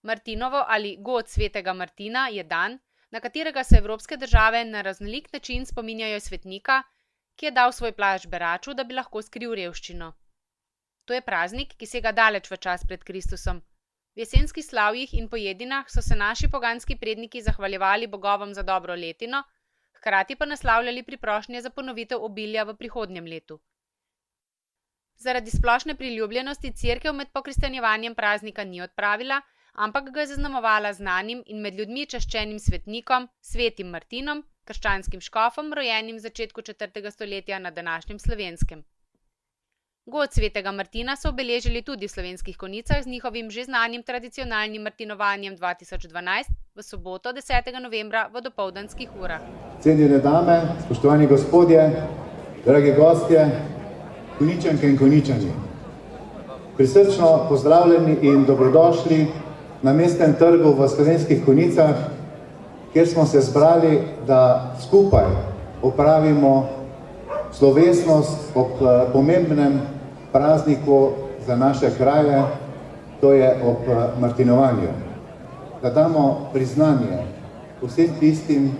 Martinovo ali god svetega Martina je dan, na katerega se evropske države na raznolik način spominjajo svetnika, ki je dal svoj plašč beraču, da bi lahko skril revščino. To je praznik, ki sega daleč v čas pred Kristusom. V jesenskih slavjih in pojedinah so se naši poganski predniki zahvaljevali bogovom za dobro letino, hkrati pa naslavljali priprošnje za ponovitev obilja v prihodnjem letu. Zaradi splošne priljubljenosti cerkev med pokristjanjevanjem praznika ni odpravila, ampak ga je zaznamovala znanim in med ljudmi čaščenim svetnikom, svetim Martinom, krščanskim škofom, rojenim v začetku 4. stoletja na današnjem Slovenskem. God svetega Martina so obeležili tudi v Slovenskih Konjicah z njihovim že znanim tradicionalnim martinovanjem 2012 v soboto 10. novembra v dopoldanskih urah. Cenjene dame, spoštovani gospodje, dragi gostje, Konjičanke in Konjičani. Prisrčno pozdravljeni in dobrodošli na mestnem trgu v Slovenskih Konjicah, kjer smo se zbrali, da skupaj opravimo slovesnost ob pomembnem prazniku za naše kraje, to je ob martinovanju. Da damo priznanje vsem tistim,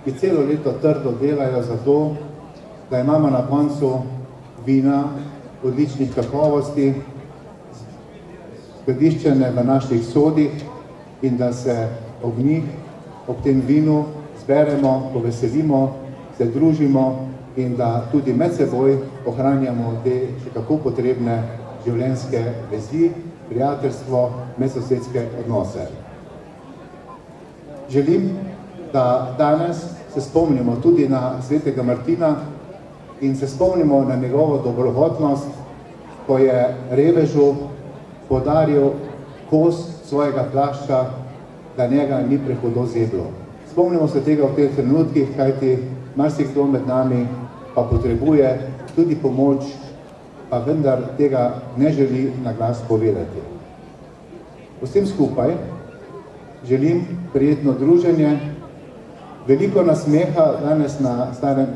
ki celo leto trdo delajo za to, da imamo na koncu vina odličnih kakovosti, skladiščene v naših sodih in da se ob njih, ob tem vinu zberemo, poveselimo, se družimo in da tudi med seboj ohranjamo te še kako potrebne življenjske vezi, prijateljstvo, medsosedske odnose. Želim, da danes se spomnimo tudi na svetega Martina in se spomnimo na njegovo dobrohotnost, ko je revežu podaril kos svojega plašča, da njega ni prehudo zeblo. Spomnimo se tega v teh trenutkih, kajti marsikdo med nami pa potrebuje tudi pomoč, pa vendar tega ne želi na glas povedati. Vsem skupaj želim prijetno druženje, veliko nasmeha danes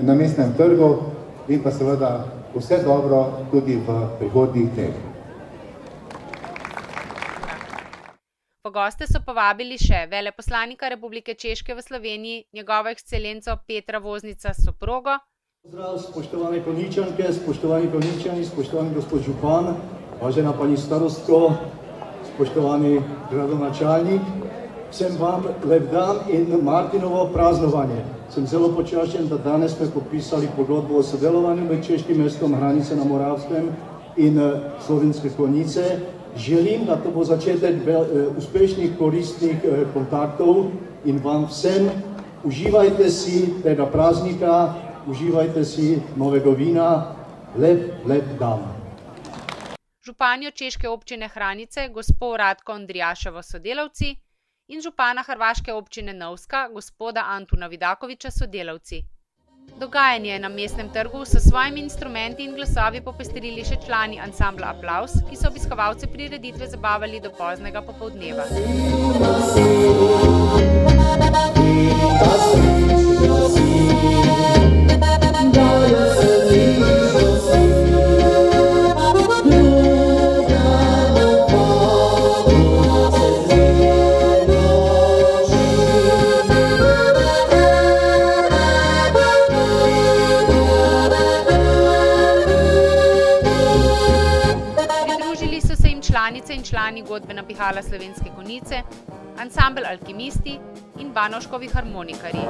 na mestnem trgu in pa seveda vse dobro tudi v prihodnjih dneh. V goste so povabili še veleposlanika Republike Češke v Sloveniji, njegovo ekscelenco Petra Voznica s soprogo. Pozdrav, spoštovane Konjičanke, spoštovani Konjičani, spoštovani gospod župan, vážená paní starostko, spoštovani gradonačelnik, vsem vam lep dan in Martinovo praznovanje. Sem zelo počaščen, da danes sme podpisali pogodbu o sodelovanju med češkim mestom Hranice na Moravskem in Slovenske Konjice. Želim, da to bo začetek uspešnih, koristnih kontaktov in vam vsem uživajte si tega praznika, uživajte si novega vina, lep dan. Županjo češke občine Hranice, gospod Radko Andrijaševo sodelavci in župana hrvaške občine Novska, gospoda Antuna Vidakoviča sodelavci. Dogajanje na mestnem trgu so svojimi instrumenti in glasovi popestrili še člani ansambla Aplavz, ki so obiskovalce prireditve zabavali do poznega popoldneva. Članice in člani godbena pihala Slovenske Konjice, ansambel Alkimisti in Banovškovi harmonikarji.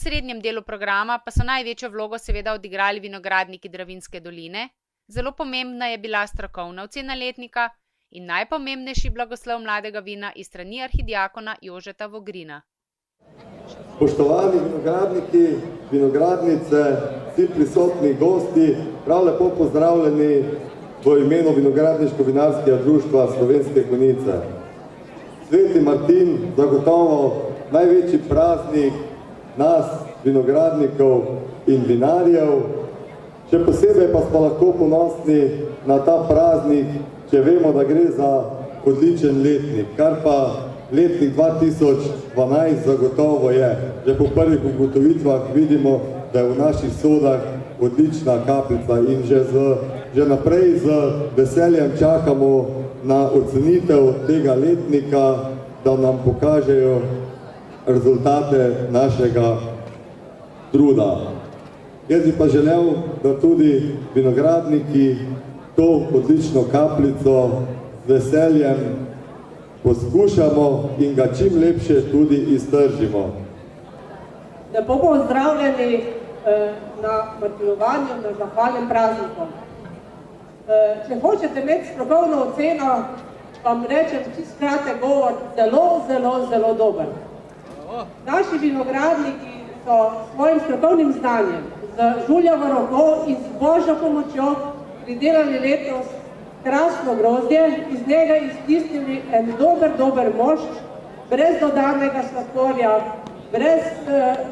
osrednjem delu programa pa so največjo vlogo seveda odigrali vinogradniki Dravinjske doline, zelo pomembna je bila strokovna ocena letnika in najpomembnejši blagoslov mladega vina iz strani arhidiakona Jožeta Vogrina. Spoštovani vinogradniki, vinogradnice, vsi prisotni gosti, prav lepo pozdravljeni v imenu Vinogradniško-vinarskega društva Slovenske Konjice. Sveti Martin, zagotovo največji praznik nas, vinogradnikov in vinarjev. Še posebej pa smo lahko ponosni na ta praznik, če vemo, da gre za odličen letnik, kar pa letnik 2012 zagotovo je. Že po prvih ugotovitvah vidimo, da je v naših sodah odlična kapljica in že naprej z veseljem čakamo na ocenitev tega letnika, da nam pokažejo rezultate našega truda. Jaz bi pa želel, da tudi vinogradniki to odlično kapljico z veseljem poskušamo in ga čim lepše tudi iztržimo. Lepo pozdravljeni na martirovanju, na zahvalnem prazniku. Če hočete imeti strokovno oceno, vam rečem čisto kratek govor, zelo dober. Naši vinogradniki so svojim strokovnim znanjem, z žuljavo roko in z božjo pomočjo pridelali letos krasno grozdje, iz njega iztisnili en dober mošt, brez dodanega sladkorja,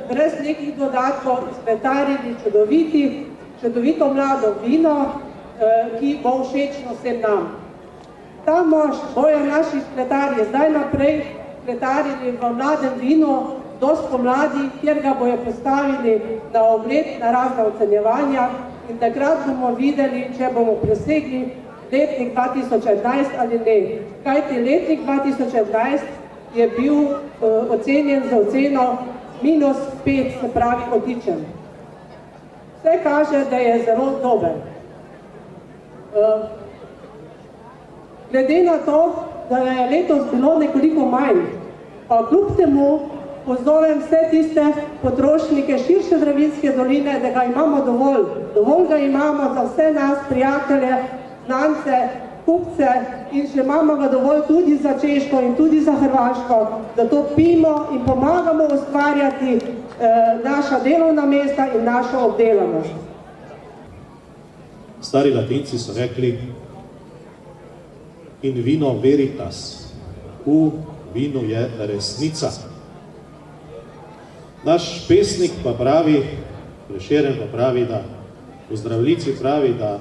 brez nekih dodatkov, izpetarili čudovito mlado vino, ki bo všečno vsem nam. Ta mošt bojo naši skletarji zdaj naprej skletarili v mladem vinu, dosti pomladi, kjer ga bojo postavili na ogled, na razna ocenjevanja in takrat bomo videli, če bomo presegli letnik 2011 ali ne. Kajti letnik 2011 je bil ocenjen za oceno -5, se pravi odličen. Vse kaže, da je zelo dober. Glede na to, da je letos bilo nekoliko manj, pa kljub temu pozovem vse tiste potrošnike širše Dravinjske doline, da ga imamo dovolj. Dovolj ga imamo za vse nas, prijatelje, znance, kupce in še imamo ga dovolj tudi za Češko in tudi za Hrvaško, da to pijemo in pomagamo ustvarjati naša delovna mesta in našo obdelanost. Stari Latinci so rekli in vino veritas, v vinu je resnica. Naš pesnik pa pravi, Prešeren pa pravi, da v Zdravljici pravi, da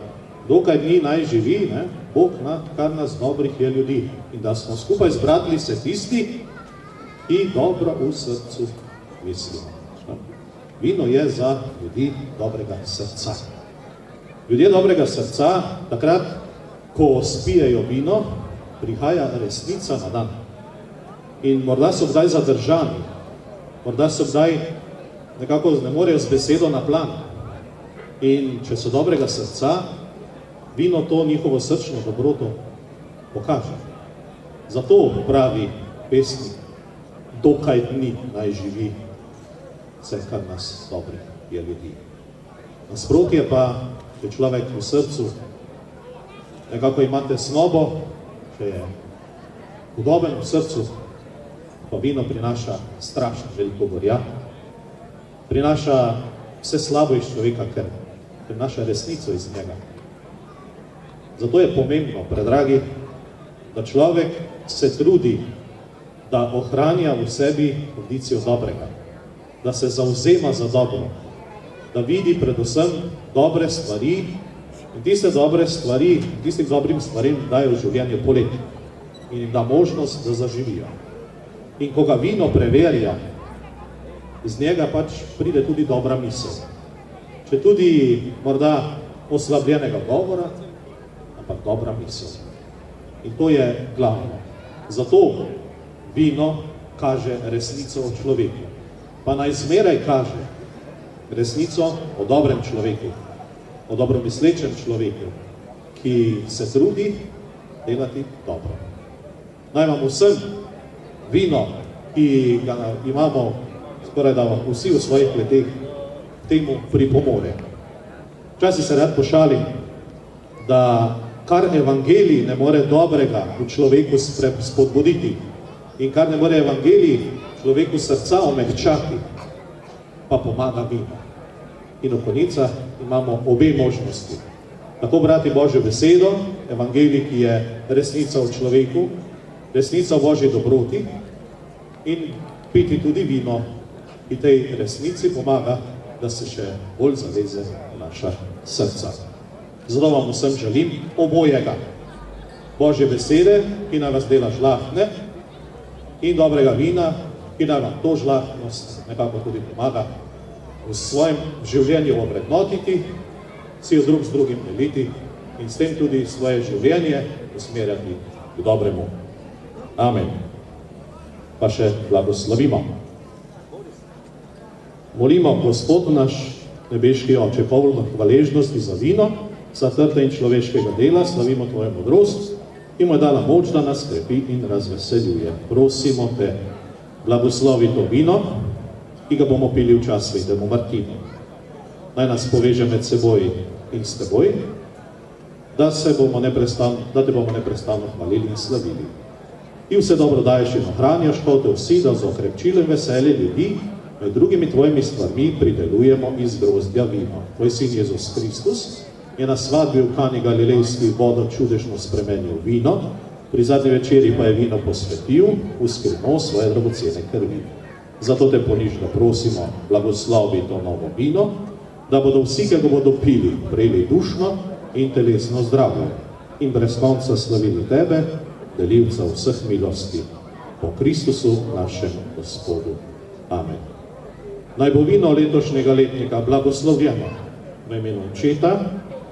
dokaj dni naj živi, Bog kar nas dobrih je ljudi in da smo skupaj zbratili se tisti, ki dobro v srcu mislimo. Vino je za ljudi dobrega srca. Ljudje dobrega srca, takrat, ko spijejo vino, prihaja resnica na dan. In morda so kdaj zadržani, morda so kdaj nekako ne morejo z besedo na plan. In če so dobrega srca, vino to njihovo srčno dobroto pokaže. Zato pravi pesnik, dokaj dni naj živi vse, kar nas dobrih je ljudi. Nasprotje pa, če človek v srcu nekako ima tesnobo, če je hudoben v srcu, pa vino prinaša strašno veliko gorja, prinaša vse slabo iz človeka, ker prinaša resnico iz njega. Zato je pomembno, predragi, da človek se trudi, da ohranja v sebi kondicijo dobrega, da se zavzema za dobro, da vidi predvsem dobre stvari in tiste dobre stvari, tistim dobrim stvarem dajo v življenje polet in jim da možnost, da zaživijo. In ko ga vino preverja, iz njega pač pride tudi dobra misel. Če tudi morda oslabljenega govora, ampak dobra misel. In to je glavno. Zato vino kaže resnico o človeku. Pa naj zmeraj kaže resnico o dobrem človeku, o dobromislečem človeku, ki se trudi delati dobro. Naj vam vsem vino, ki ga imamo skoraj da vsi v svojih kleteh temu pripomore. Včasih se rad pošalim, da kar evangelij ne more dobrega v človeku spodbuditi in kar ne more evangelij človeku srca omehčati, pa pomaga vino. In v konicah imamo obe možnosti. Tako brati Božjo besedo, evangelij, ki je resnica v človeku, resnica v Božji dobroti, in piti tudi vino, ki tej resnici pomaga, da se še bolj zaveze naša srca. Zato vam vsem želim obojega. Božje besede, ki naj vas dela žlahtne, in dobrega vina, ki naj vam to žlahtnost nekako tudi pomaga v svojem življenju ovrednotiti, si jo drug z drugim deliti in s tem tudi svoje življenje usmerjati k dobremu. Amen. Pa še blagoslovimo. Molimo, Gospod naš, nebeški Oče, polno hvaležnosti za vino, za trda in človeškega dela, slavimo Tvojo modrost, ki mu je dala moč, da nas krepi in razveseljuje. Prosimo Te, blagoslovi to vino, ki ga bomo pili v čas svetemu Martinu. Naj nas poveže med seboj in s Teboj, da Te bomo neprestano hvalili in slavili. Ti vse dobro daješ in ohranjaš, hote vsi, da z okrepčilem veselje ljudi med drugimi Tvojimi stvarmi pridelujemo iz grozdja vino. Tvoj sin Jezus Kristus je na svadbi v Kani Galilejski vodo čudežno spremenil vino, pri zadnji večeri pa je vino posvetil v skrivno svoje dragocene krvi. Zato Te ponižno prosimo, blagoslovi to novo vino, da bodo vsi, ki ga bodo pili, prejeli dušno in telesno zdravje in brez konca slavili Tebe, delivca vseh milosti, po Kristusu našem Gospodu. Amen. Naj bo vino letošnjega letnika blagoslovljeno v imenu Očeta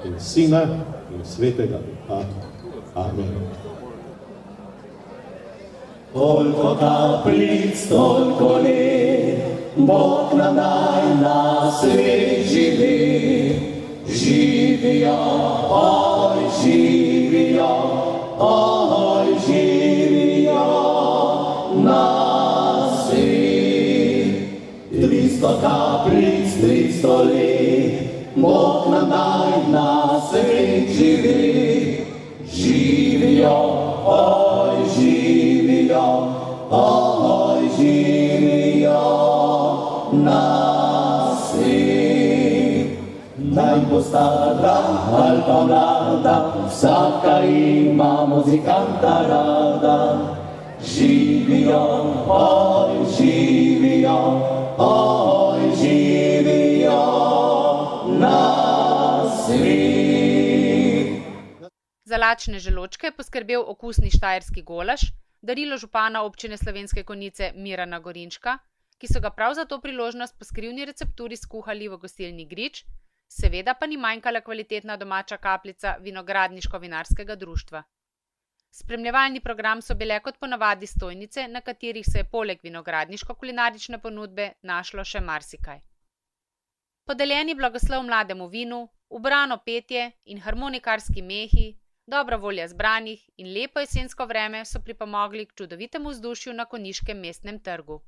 in Sina in Svetega Duha. Amen. Toliko kapljic, toliko let, Bog nam daj na svet živi. Živijo, oj, živijo, oj, živijo na svet. 300 kapljic, 300 let, Bog nam daj na svet živi. Živijo, oj, živijo, oj, živijo na svet. Naj bo stara ali pa mlada, vsaka ima muzikanta rada. Živijo, oj, živijo, oj, živijo na svet. Za lačne želočke je poskrbel okusni štajerski golaž, darilo župana občine Slovenske Konjice Mirana Gorinška, ki so ga prav za to priložnost po skrivni recepturi skuhali v gostilni Grič, seveda pa ni manjkala kvalitetna domača kapljica vinogradniško-vinarskega društva. Spremljevalni program so bile kot ponavadi stojnice, na katerih se je poleg vinogradniško-kulinarične ponudbe našlo še marsikaj. Podeljeni blagoslov mlademu vinu, ubrano petje in harmonikarski mehi, dobra volja zbranih in lepo jesensko vreme so pripomogli k čudovitemu vzdušju na konjiškem mestnem trgu.